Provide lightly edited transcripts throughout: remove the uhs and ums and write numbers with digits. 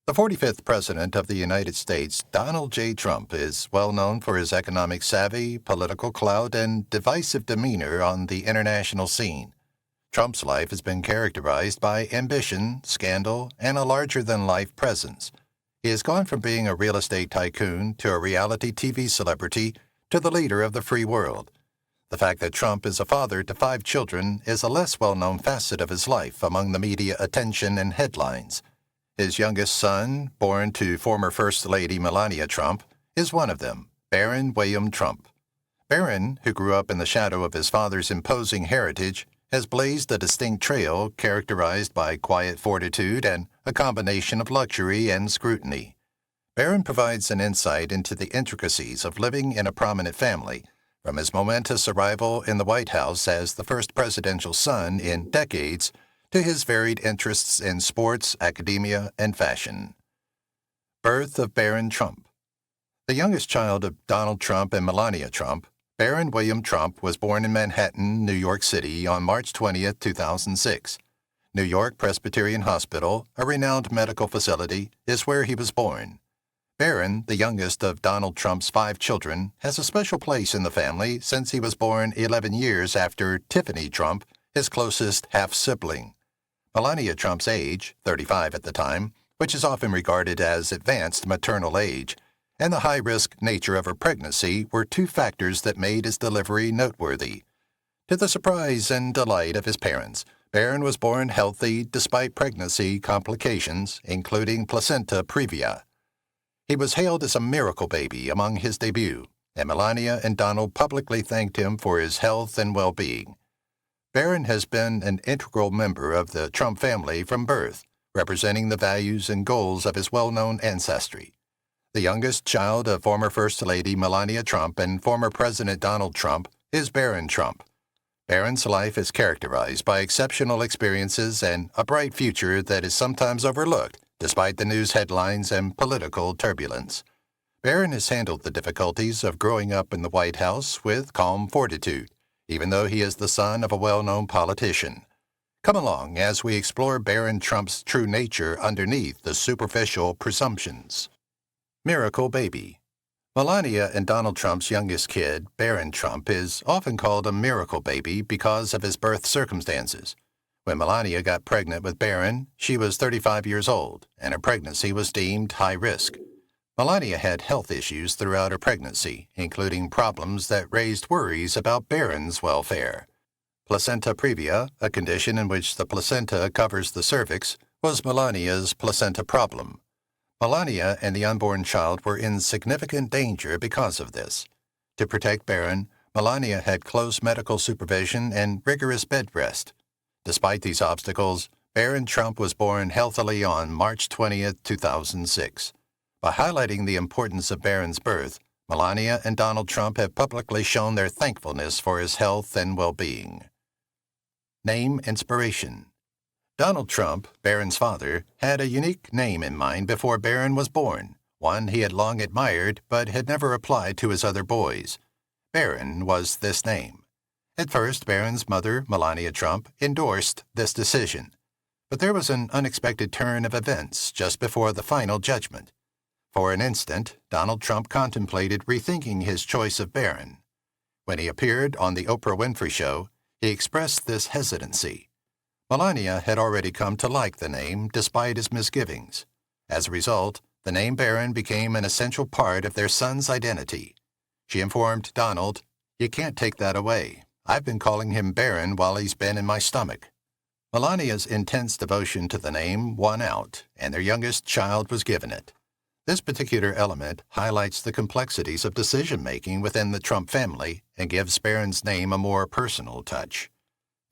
The 45th President of the United States, Donald J. Trump, is well known for his economic savvy, political clout, and divisive demeanor on the international scene. Trump's life has been characterized by ambition, scandal, and a larger-than-life presence. He has gone from being a real estate tycoon to a reality TV celebrity to the leader of the free world. The fact that Trump is a father to 5 children is a less well-known facet of his life among the media attention and headlines. His youngest son, born to former First Lady Melania Trump, is one of them, Barron William Trump. Barron, who grew up in the shadow of his father's imposing heritage, has blazed a distinct trail characterized by quiet fortitude and a combination of luxury and scrutiny. Barron provides an insight into the intricacies of living in a prominent family, from his momentous arrival in the White House as the first presidential son in decades to his varied interests in sports, academia, and fashion. Birth of Barron Trump. The youngest child of Donald Trump and Melania Trump, Barron William Trump was born in Manhattan, New York City on March 20, 2006. New York Presbyterian Hospital, a renowned medical facility, is where he was born. Barron, the youngest of Donald Trump's 5 children, has a special place in the family since he was born 11 years after Tiffany Trump, his closest half-sibling. Melania Trump's age, 35 at the time, which is often regarded as advanced maternal age, and the high-risk nature of her pregnancy were 2 factors that made his delivery noteworthy. To the surprise and delight of his parents, Barron was born healthy despite pregnancy complications, including placenta previa. He was hailed as a miracle baby among his debut, and Melania and Donald publicly thanked him for his health and well-being. Barron has been an integral member of the Trump family from birth, representing the values and goals of his well-known ancestry. The youngest child of former First Lady Melania Trump and former President Donald Trump is Barron Trump. Barron's life is characterized by exceptional experiences and a bright future that is sometimes overlooked, despite the news headlines and political turbulence. Barron has handled the difficulties of growing up in the White House with calm fortitude, even though he is the son of a well-known politician. Come along as we explore Barron Trump's true nature underneath the superficial presumptions. Miracle Baby. Melania and Donald Trump's youngest kid, Barron Trump, is often called a miracle baby because of his birth circumstances. When Melania got pregnant with Barron, she was 35 years old, and her pregnancy was deemed high risk. Melania had health issues throughout her pregnancy, including problems that raised worries about Barron's welfare. Placenta previa, a condition in which the placenta covers the cervix, was Melania's placenta problem. Melania and the unborn child were in significant danger because of this. To protect Barron, Melania had close medical supervision and rigorous bed rest. Despite these obstacles, Barron Trump was born healthily on March 20, 2006. By highlighting the importance of Barron's birth, Melania and Donald Trump have publicly shown their thankfulness for his health and well-being. Name inspiration. Donald Trump, Barron's father, had a unique name in mind before Barron was born, one he had long admired but had never applied to his other boys. Barron was this name. At first, Barron's mother, Melania Trump, endorsed this decision. But there was an unexpected turn of events just before the final judgment. For an instant, Donald Trump contemplated rethinking his choice of Barron. When he appeared on the Oprah Winfrey Show, he expressed this hesitancy. Melania had already come to like the name despite his misgivings. As a result, the name Barron became an essential part of their son's identity. She informed Donald, "You can't take that away. I've been calling him Barron while he's been in my stomach." Melania's intense devotion to the name won out, and their youngest child was given it. This particular element highlights the complexities of decision-making within the Trump family and gives Barron's name a more personal touch.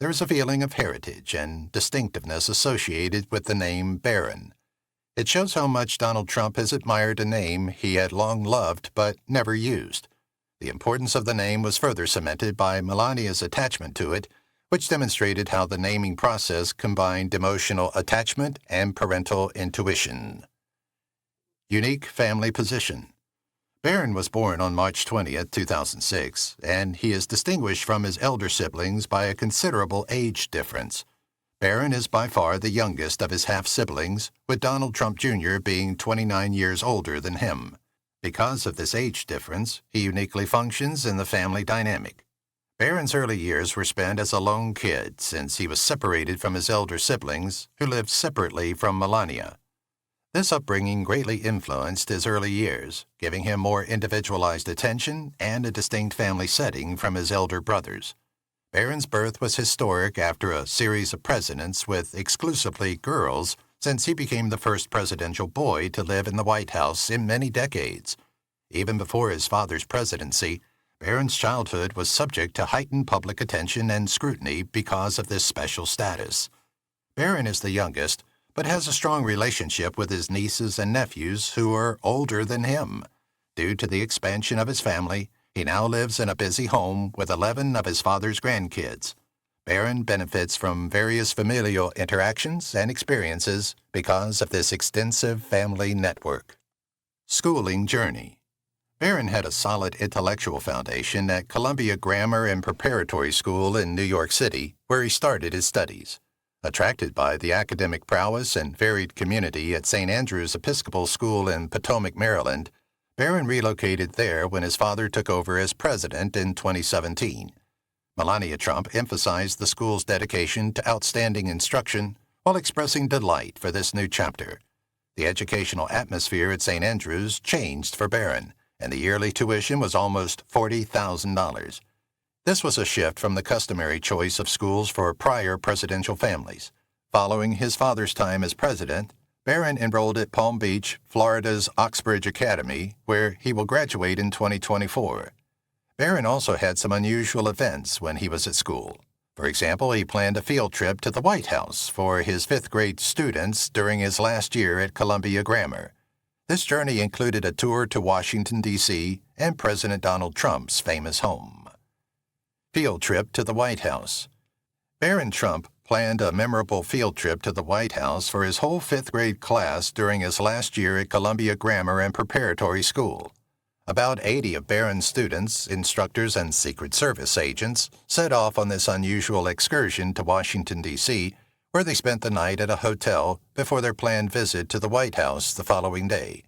There is a feeling of heritage and distinctiveness associated with the name Barron. It shows how much Donald Trump has admired a name he had long loved but never used. The importance of the name was further cemented by Melania's attachment to it, which demonstrated how the naming process combined emotional attachment and parental intuition. Unique family position. Barron was born on March 20, 2006, and he is distinguished from his elder siblings by a considerable age difference. Barron is by far the youngest of his half-siblings, with Donald Trump Jr. being 29 years older than him. Because of this age difference, he uniquely functions in the family dynamic. Barron's early years were spent as a lone kid since he was separated from his elder siblings, who lived separately from Melania. This upbringing greatly influenced his early years, giving him more individualized attention and a distinct family setting from his elder brothers. Barron's birth was historic after a series of presidents with exclusively girls, since he became the first presidential boy to live in the White House in many decades. Even before his father's presidency, Barron's childhood was subject to heightened public attention and scrutiny because of this special status. Barron is the youngest, but has a strong relationship with his nieces and nephews who are older than him. Due to the expansion of his family, he now lives in a busy home with 11 of his father's grandkids. Barron benefits from various familial interactions and experiences because of this extensive family network. Schooling journey. Barron had a solid intellectual foundation at Columbia Grammar and Preparatory School in New York City, where he started his studies. Attracted by the academic prowess and varied community at St. Andrew's Episcopal School in Potomac, Maryland, Barron relocated there when his father took over as president in 2017. Melania Trump emphasized the school's dedication to outstanding instruction while expressing delight for this new chapter. The educational atmosphere at St. Andrews changed for Barron, and the yearly tuition was almost $40,000. This was a shift from the customary choice of schools for prior presidential families. Following his father's time as president, Barron enrolled at Palm Beach, Florida's Oxbridge Academy, where he will graduate in 2024. Barron also had some unusual events when he was at school. For example, he planned a field trip to the White House for his fifth-grade students during his last year at Columbia Grammar. This journey included a tour to Washington, D.C., and President Donald Trump's famous home. Field trip to the White House. Barron Trump planned a memorable field trip to the White House for his whole fifth-grade class during his last year at Columbia Grammar and Preparatory School. About 80 of Barron's students, instructors, and Secret Service agents set off on this unusual excursion to Washington, D.C., where they spent the night at a hotel before their planned visit to the White House the following day.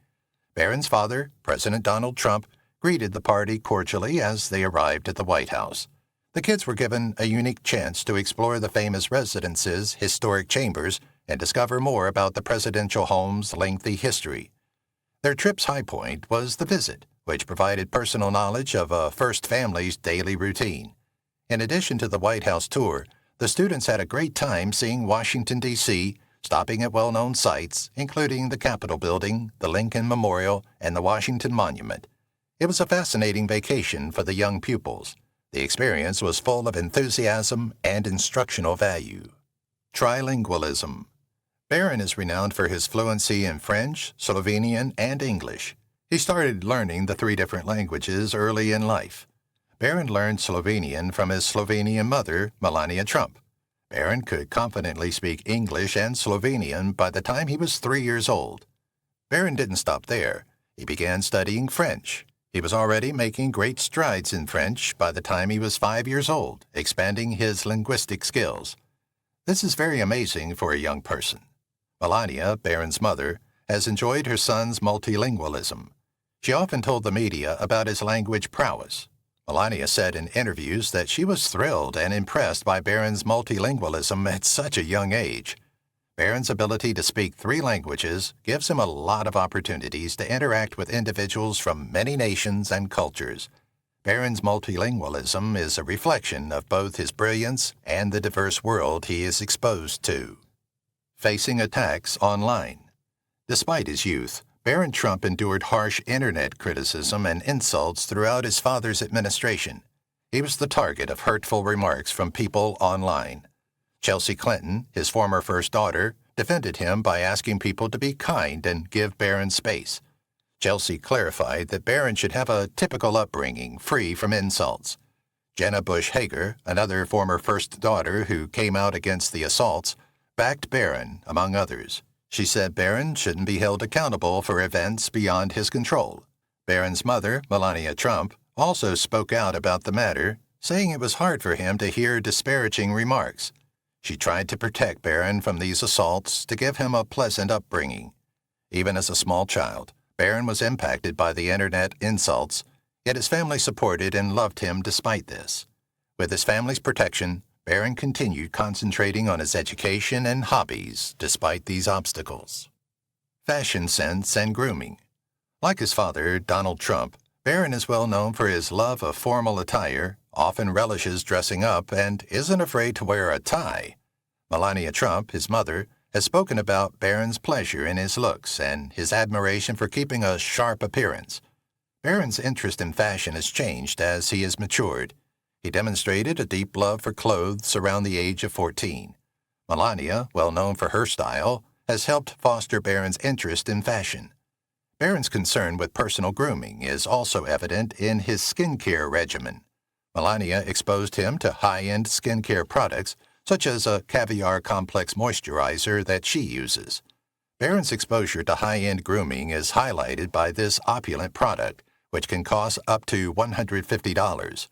Barron's father, President Donald Trump, greeted the party cordially as they arrived at the White House. The kids were given a unique chance to explore the famous residence's historic chambers and discover more about the presidential home's lengthy history. Their trip's high point was the visit, which provided personal knowledge of a first family's daily routine. In addition to the White House tour, the students had a great time seeing Washington, D.C., stopping at well-known sites, including the Capitol Building, the Lincoln Memorial, and the Washington Monument. It was a fascinating vacation for the young pupils. The experience was full of enthusiasm and instructional value. Trilingualism. Barron is renowned for his fluency in French, Slovenian, and English. He started learning the three different languages early in life. Barron learned Slovenian from his Slovenian mother, Melania Trump. Barron could confidently speak English and Slovenian by the time he was 3 years old. Barron didn't stop there. He began studying French. He was already making great strides in French by the time he was 5 years old, expanding his linguistic skills. This is very amazing for a young person. Melania, Barron's mother, has enjoyed her son's multilingualism. She often told the media about his language prowess. Melania said in interviews that she was thrilled and impressed by Barron's multilingualism at such a young age. Barron's ability to speak 3 languages gives him a lot of opportunities to interact with individuals from many nations and cultures. Barron's multilingualism is a reflection of both his brilliance and the diverse world he is exposed to. Facing attacks online. Despite his youth, Barron Trump endured harsh internet criticism and insults throughout his father's administration. He was the target of hurtful remarks from people online. Chelsea Clinton, his former first daughter, defended him by asking people to be kind and give Barron space. Chelsea clarified that Barron should have a typical upbringing, free from insults. Jenna Bush Hager, another former first daughter who came out against the assaults, backed Barron, among others. She said Barron shouldn't be held accountable for events beyond his control. Barron's mother, Melania Trump, also spoke out about the matter, saying it was hard for him to hear disparaging remarks. She tried to protect Barron from these assaults to give him a pleasant upbringing. Even as a small child, Barron was impacted by the internet insults, yet his family supported and loved him despite this. With his family's protection, Barron continued concentrating on his education and hobbies despite these obstacles. Fashion sense and grooming. Like his father, Donald Trump, Barron is well known for his love of formal attire, often relishes dressing up, and isn't afraid to wear a tie. Melania Trump, his mother, has spoken about Barron's pleasure in his looks and his admiration for keeping a sharp appearance. Barron's interest in fashion has changed as he has matured. He demonstrated a deep love for clothes around the age of 14. Melania, well known for her style, has helped foster Barron's interest in fashion. Barron's concern with personal grooming is also evident in his skincare regimen. Melania exposed him to high-end skincare products, such as a caviar complex moisturizer that she uses. Barron's exposure to high-end grooming is highlighted by this opulent product, which can cost up to $150.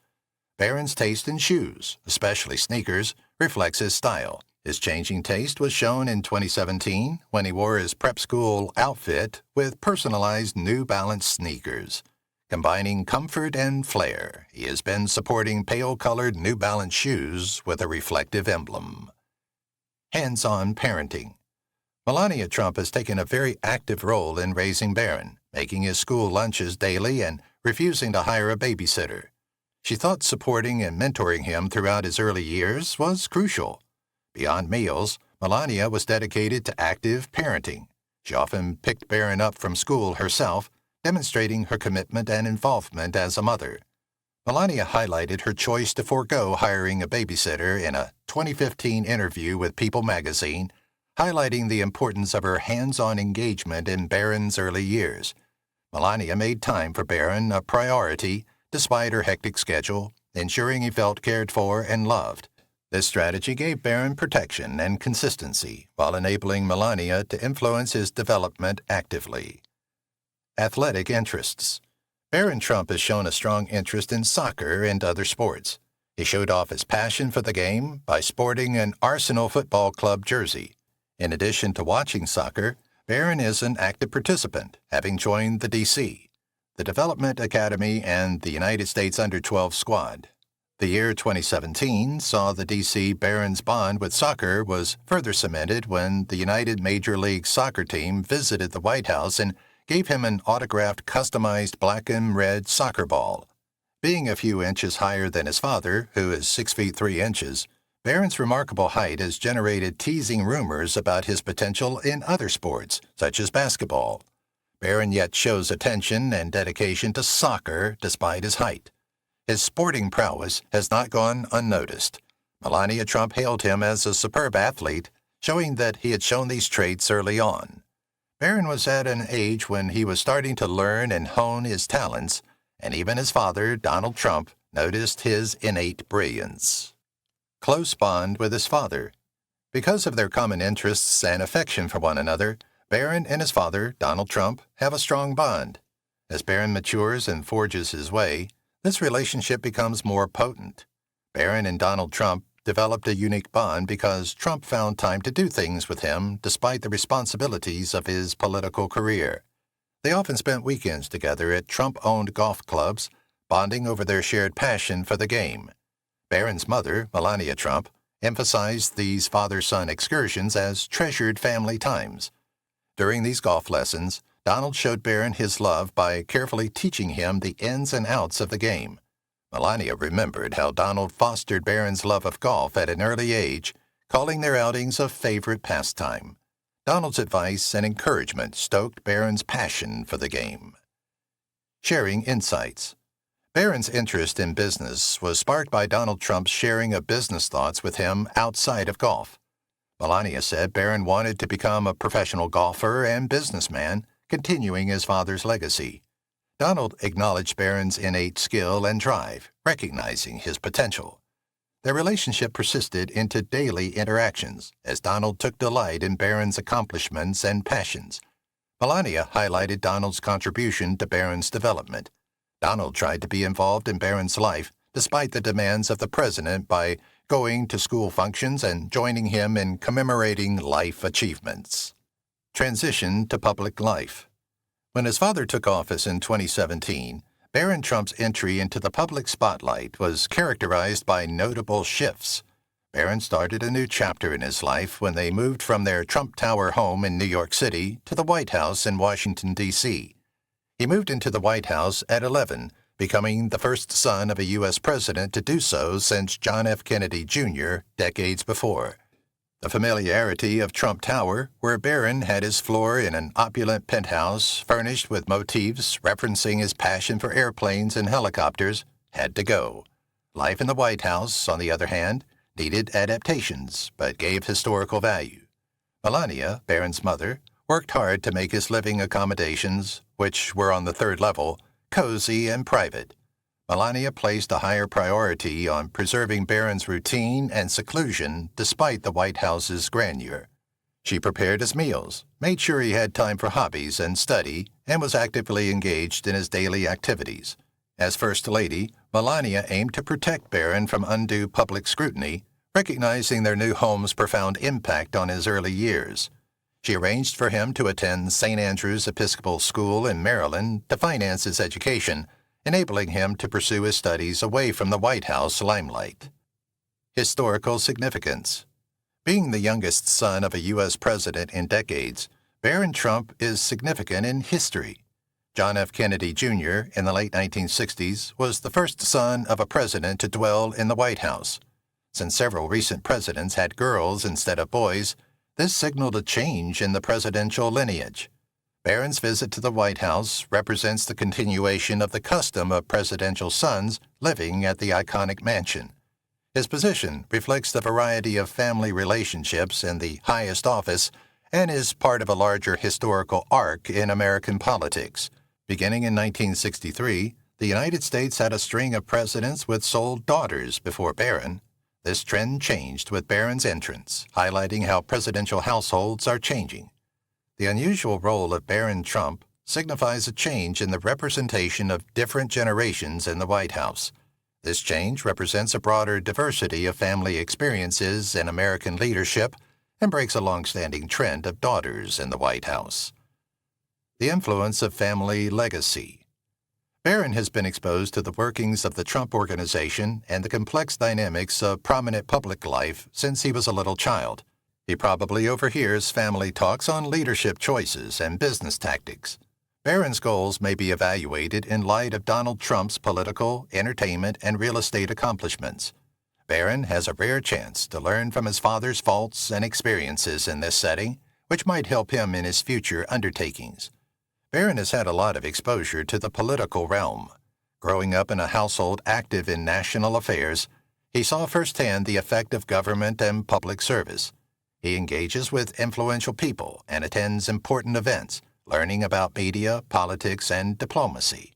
Barron's taste in shoes, especially sneakers, reflects his style. His changing taste was shown in 2017 when he wore his prep school outfit with personalized New Balance sneakers. Combining comfort and flair, he has been supporting pale-colored New Balance shoes with a reflective emblem. Hands-on parenting. Melania Trump has taken a very active role in raising Barron, making his school lunches daily and refusing to hire a babysitter. She thought supporting and mentoring him throughout his early years was crucial. Beyond meals, Melania was dedicated to active parenting. She often picked Barron up from school herself, demonstrating her commitment and involvement as a mother. Melania highlighted her choice to forego hiring a babysitter in a 2015 interview with People magazine, highlighting the importance of her hands-on engagement in Barron's early years. Melania made time for Barron a priority despite her hectic schedule, ensuring he felt cared for and loved. This strategy gave Barron protection and consistency while enabling Melania to influence his development actively. Athletic interests. Barron Trump has shown a strong interest in soccer and other sports. He showed off his passion for the game by sporting an Arsenal Football Club jersey. In addition to watching soccer, Barron is an active participant, having joined the DC, the Development Academy, and the United States Under-12 squad. The year 2017 saw the DC Barron's bond with soccer was further cemented when the United Major League Soccer team visited the White House and gave him an autographed customized black and red soccer ball. Being a few inches higher than his father, who is 6 feet 3 inches, Barron's remarkable height has generated teasing rumors about his potential in other sports, such as basketball. Barron yet shows attention and dedication to soccer despite his height. His sporting prowess has not gone unnoticed. Melania Trump hailed him as a superb athlete, showing that he had shown these traits early on. Barron was at an age when he was starting to learn and hone his talents, and even his father, Donald Trump, noticed his innate brilliance. Close bond with his father. Because of their common interests and affection for one another, Barron and his father, Donald Trump, have a strong bond. As Barron matures and forges his way, this relationship becomes more potent. Barron and Donald Trump developed a unique bond because Trump found time to do things with him despite the responsibilities of his political career. They often spent weekends together at Trump-owned golf clubs, bonding over their shared passion for the game. Barron's mother, Melania Trump, emphasized these father-son excursions as treasured family times. During these golf lessons, Donald showed Barron his love by carefully teaching him the ins and outs of the game. Melania remembered how Donald fostered Barron's love of golf at an early age, calling their outings a favorite pastime. Donald's advice and encouragement stoked Barron's passion for the game. Sharing insights. Barron's interest in business was sparked by Donald Trump's sharing of business thoughts with him outside of golf. Melania said Barron wanted to become a professional golfer and businessman, continuing his father's legacy. Donald acknowledged Barron's innate skill and drive, recognizing his potential. Their relationship persisted into daily interactions, as Donald took delight in Barron's accomplishments and passions. Melania highlighted Donald's contribution to Barron's development. Donald tried to be involved in Barron's life, despite the demands of the president by going to school functions and joining him in commemorating life achievements. Transition to public life. When his father took office in 2017, Barron Trump's entry into the public spotlight was characterized by notable shifts. Barron started a new chapter in his life when they moved from their Trump Tower home in New York City to the White House in Washington, D.C. He moved into the White House at 11, becoming the first son of a U.S. president to do so since John F. Kennedy, Jr. decades before. The familiarity of Trump Tower, where Barron had his floor in an opulent penthouse furnished with motifs referencing his passion for airplanes and helicopters, had to go. Life in the White House, on the other hand, needed adaptations, but gave historical value. Melania, Barron's mother, worked hard to make his living accommodations, which were on the third level, cozy and private. Melania placed a higher priority on preserving Barron's routine and seclusion despite the White House's grandeur. She prepared his meals, made sure he had time for hobbies and study, and was actively engaged in his daily activities. As First Lady, Melania aimed to protect Barron from undue public scrutiny, recognizing their new home's profound impact on his early years. She arranged for him to attend St. Andrew's Episcopal School in Maryland to finance his education, enabling him to pursue his studies away from the White House limelight. Historical significance. Being the youngest son of a U.S. president in decades, Barron Trump is significant in history. John F. Kennedy, Jr., in the late 1960s, was the first son of a president to dwell in the White House. Since several recent presidents had girls instead of boys, this signaled a change in the presidential lineage. Barron's visit to the White House represents the continuation of the custom of presidential sons living at the iconic mansion. His position reflects the variety of family relationships in the highest office and is part of a larger historical arc in American politics. Beginning in 1963, the United States had a string of presidents with sole daughters before Barron. This trend changed with Barron's entrance, highlighting how presidential households are changing. The unusual role of Barron Trump signifies a change in the representation of different generations in the White House. This change represents a broader diversity of family experiences in American leadership and breaks a long-standing trend of daughters in the White House. The influence of family legacy. Barron has been exposed to the workings of the Trump Organization and the complex dynamics of prominent public life since he was a little child. He probably overhears family talks on leadership choices and business tactics. Barron's goals may be evaluated in light of Donald Trump's political, entertainment, and real estate accomplishments. Barron has a rare chance to learn from his father's faults and experiences in this setting, which might help him in his future undertakings. Barron has had a lot of exposure to the political realm. Growing up in a household active in national affairs, he saw firsthand the effect of government and public service. He engages with influential people and attends important events, learning about media, politics, and diplomacy.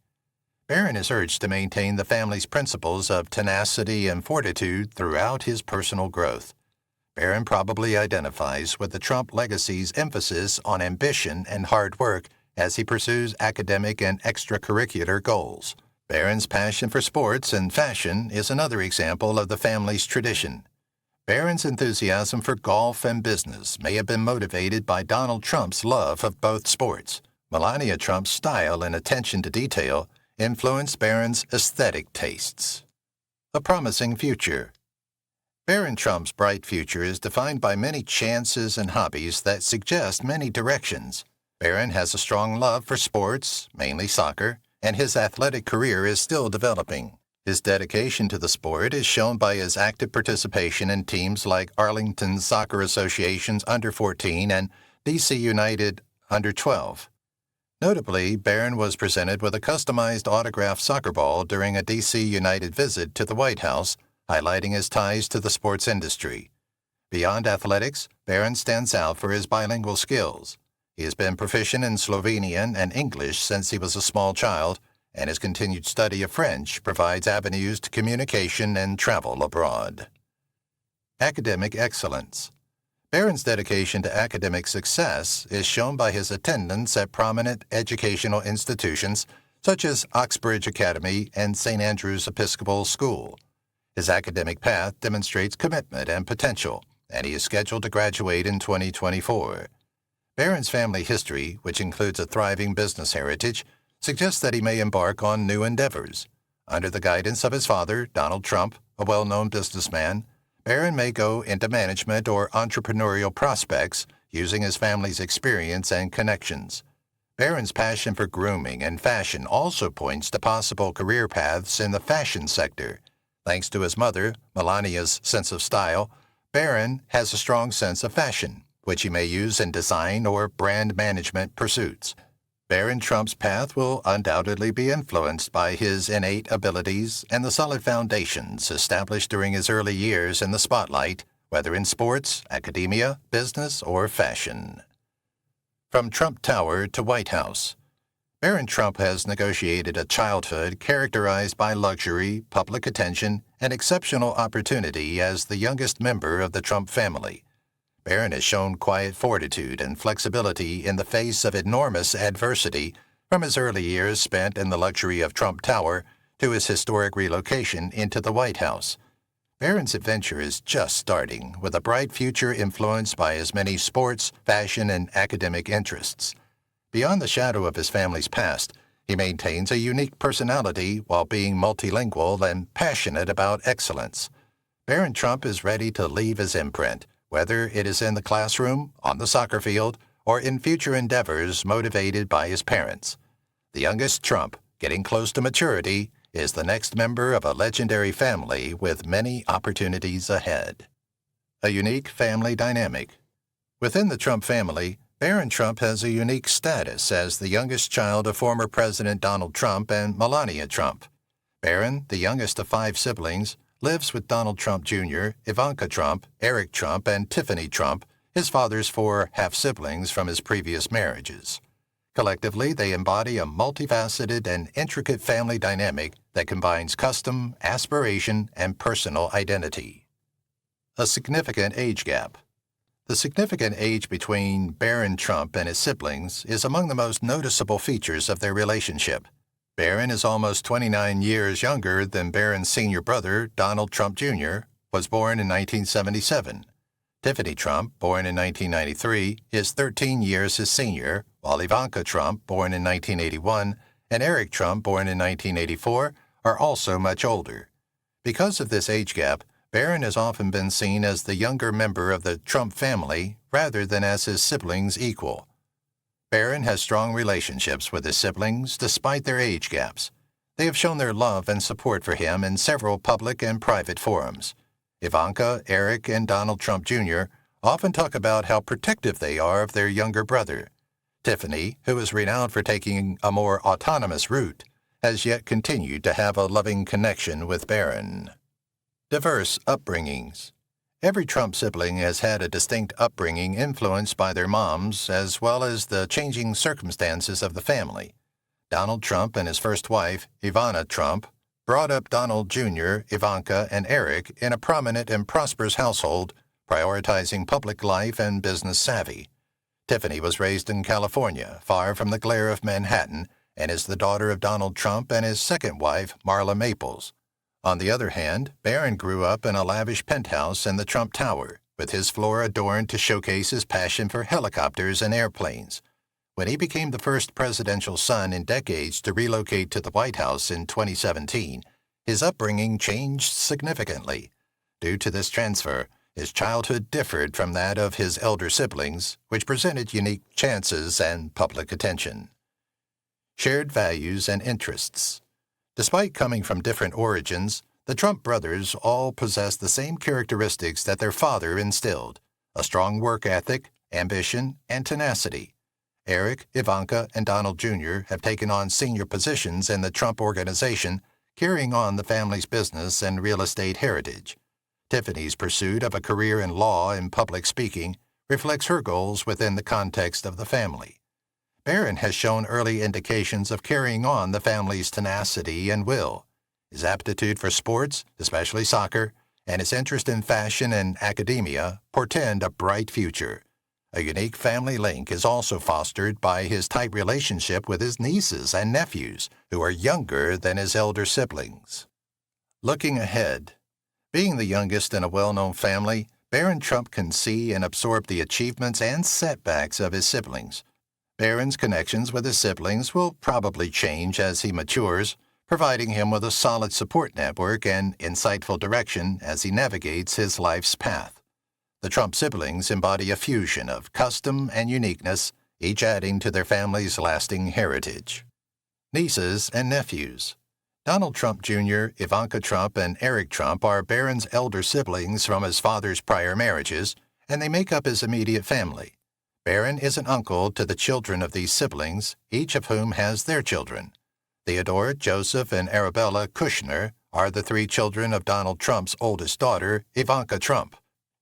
Barron is urged to maintain the family's principles of tenacity and fortitude throughout his personal growth. Barron probably identifies with the Trump legacy's emphasis on ambition and hard work as he pursues academic and extracurricular goals. Barron's passion for sports and fashion is another example of the family's tradition. Barron's enthusiasm for golf and business may have been motivated by Donald Trump's love of both sports. Melania Trump's style and attention to detail influenced Barron's aesthetic tastes. A promising future. Barron Trump's bright future is defined by many chances and hobbies that suggest many directions. Barron has a strong love for sports, mainly soccer, and his athletic career is still developing. His dedication to the sport is shown by his active participation in teams like Arlington Soccer Association's Under-14 and DC United Under-12. Notably, Barron was presented with a customized autographed soccer ball during a DC United visit to the White House, highlighting his ties to the sports industry. Beyond athletics, Barron stands out for his bilingual skills. He has been proficient in Slovenian and English since he was a small child, and his continued study of French provides avenues to communication and travel abroad. Academic excellence. Barron's dedication to academic success is shown by his attendance at prominent educational institutions such as Oxbridge Academy and St. Andrew's Episcopal School. His academic path demonstrates commitment and potential, and he is scheduled to graduate in 2024. Barron's family history, which includes a thriving business heritage, suggests that he may embark on new endeavors. Under the guidance of his father, Donald Trump, a well-known businessman, Barron may go into management or entrepreneurial prospects using his family's experience and connections. Barron's passion for grooming and fashion also points to possible career paths in the fashion sector. Thanks to his mother, Melania's sense of style, Barron has a strong sense of fashion, which he may use in design or brand management pursuits. Barron Trump's path will undoubtedly be influenced by his innate abilities and the solid foundations established during his early years in the spotlight, whether in sports, academia, business, or fashion. From Trump Tower to White House. Barron Trump has negotiated a childhood characterized by luxury, public attention, and exceptional opportunity as the youngest member of the Trump family. Barron has shown quiet fortitude and flexibility in the face of enormous adversity, from his early years spent in the luxury of Trump Tower to his historic relocation into the White House. Barron's adventure is just starting, with a bright future influenced by his many sports, fashion, and academic interests. Beyond the shadow of his family's past, he maintains a unique personality while being multilingual and passionate about excellence. Barron Trump is ready to leave his imprint, whether it is in the classroom, on the soccer field, or in future endeavors motivated by his parents. The youngest Trump, getting close to maturity, is the next member of a legendary family with many opportunities ahead. A unique family dynamic. Within the Trump family, Barron Trump has a unique status as the youngest child of former President Donald Trump and Melania Trump. Barron, the youngest of 5 siblings, lives with Donald Trump Jr., Ivanka Trump, Eric Trump, and Tiffany Trump, his father's 4 half-siblings from his previous marriages. Collectively, they embody a multifaceted and intricate family dynamic that combines custom, aspiration, and personal identity. A significant age gap. The significant age between Barron Trump and his siblings is among the most noticeable features of their relationship. Barron is almost 29 years younger than Barron's senior brother, Donald Trump Jr., was born in 1977. Tiffany Trump, born in 1993, is 13 years his senior, while Ivanka Trump, born in 1981, and Eric Trump, born in 1984, are also much older. Because of this age gap, Barron has often been seen as the younger member of the Trump family rather than as his siblings' equal. Barron has strong relationships with his siblings despite their age gaps. They have shown their love and support for him in several public and private forums. Ivanka, Eric, and Donald Trump Jr. often talk about how protective they are of their younger brother. Tiffany, who is renowned for taking a more autonomous route, has yet continued to have a loving connection with Barron. Diverse upbringings. Every Trump sibling has had a distinct upbringing influenced by their moms as well as the changing circumstances of the family. Donald Trump and his first wife, Ivana Trump, brought up Donald Jr., Ivanka, and Eric in a prominent and prosperous household, prioritizing public life and business savvy. Tiffany was raised in California, far from the glare of Manhattan, and is the daughter of Donald Trump and his second wife, Marla Maples. On the other hand, Barron grew up in a lavish penthouse in the Trump Tower, with his floor adorned to showcase his passion for helicopters and airplanes. When he became the first presidential son in decades to relocate to the White House in 2017, his upbringing changed significantly. Due to this transfer, his childhood differed from that of his elder siblings, which presented unique chances and public attention. Shared values and interests. Despite coming from different origins, the Trump brothers all possess the same characteristics that their father instilled: a strong work ethic, ambition, and tenacity. Eric, Ivanka, and Donald Jr. have taken on senior positions in the Trump organization, carrying on the family's business and real estate heritage. Tiffany's pursuit of a career in law and public speaking reflects her goals within the context of the family. Barron has shown early indications of carrying on the family's tenacity and will. His aptitude for sports, especially soccer, and his interest in fashion and academia portend a bright future. A unique family link is also fostered by his tight relationship with his nieces and nephews, who are younger than his elder siblings. Looking ahead, being the youngest in a well-known family, Barron Trump can see and absorb the achievements and setbacks of his siblings. Barron's connections with his siblings will probably change as he matures, providing him with a solid support network and insightful direction as he navigates his life's path. The Trump siblings embody a fusion of custom and uniqueness, each adding to their family's lasting heritage. Nieces and nephews. Donald Trump Jr., Ivanka Trump, and Eric Trump are Barron's elder siblings from his father's prior marriages, and they make up his immediate family. Barron is an uncle to the children of these siblings, each of whom has their children. Theodore, Joseph, and Arabella Kushner are the three children of Donald Trump's oldest daughter, Ivanka Trump.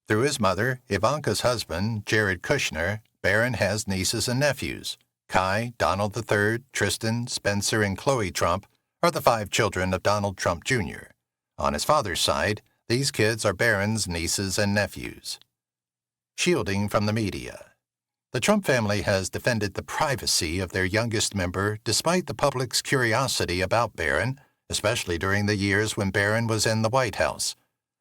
Through his mother, Ivanka's husband, Jared Kushner, Barron has nieces and nephews. Kai, Donald III, Tristan, Spencer, and Chloe Trump are the 5 children of Donald Trump Jr. On his father's side, these kids are Barron's nieces and nephews. Shielding from the media. The Trump family has defended the privacy of their youngest member despite the public's curiosity about Barron, especially during the years when Barron was in the White House.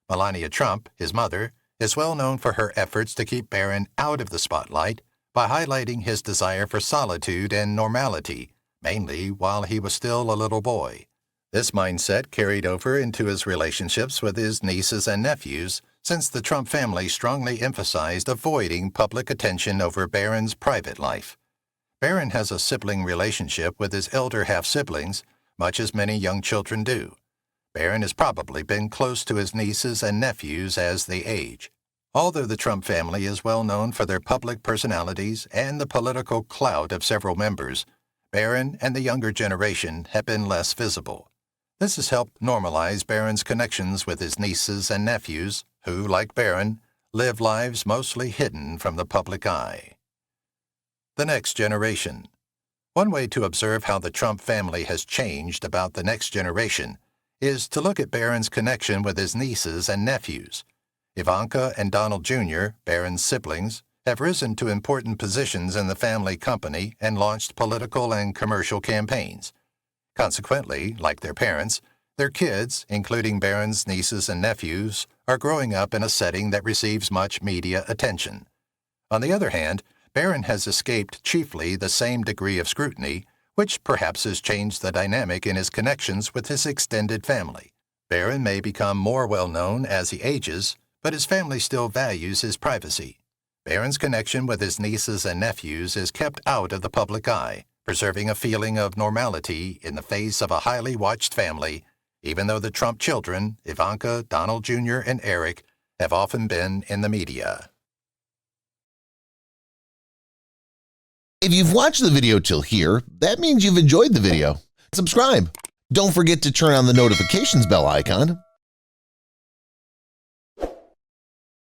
Melania Trump, his mother, is well known for her efforts to keep Barron out of the spotlight by highlighting his desire for solitude and normality, mainly while he was still a little boy. This mindset carried over into his relationships with his nieces and nephews, since the Trump family strongly emphasized avoiding public attention over Barron's private life. Barron has a sibling relationship with his elder half-siblings, much as many young children do. Barron has probably been close to his nieces and nephews as they age. Although the Trump family is well known for their public personalities and the political clout of several members, Barron and the younger generation have been less visible. This has helped normalize Barron's connections with his nieces and nephews, who, like Barron, live lives mostly hidden from the public eye. The next generation. One way to observe how the Trump family has changed about the next generation is to look at Barron's connection with his nieces and nephews. Ivanka and Donald Jr., Barron's siblings, have risen to important positions in the family company and launched political and commercial campaigns. Consequently, like their parents, their kids, including Barron's nieces and nephews, are growing up in a setting that receives much media attention. On the other hand, Barron has escaped chiefly the same degree of scrutiny, which perhaps has changed the dynamic in his connections with his extended family. Barron may become more well-known as he ages, but his family still values his privacy. Barron's connection with his nieces and nephews is kept out of the public eye, preserving a feeling of normality in the face of a highly watched family, even though the Trump children, Ivanka, Donald Jr., and Eric, have often been in the media. If you've watched the video till here, that means you've enjoyed the video. Subscribe. Don't forget to turn on the notifications bell icon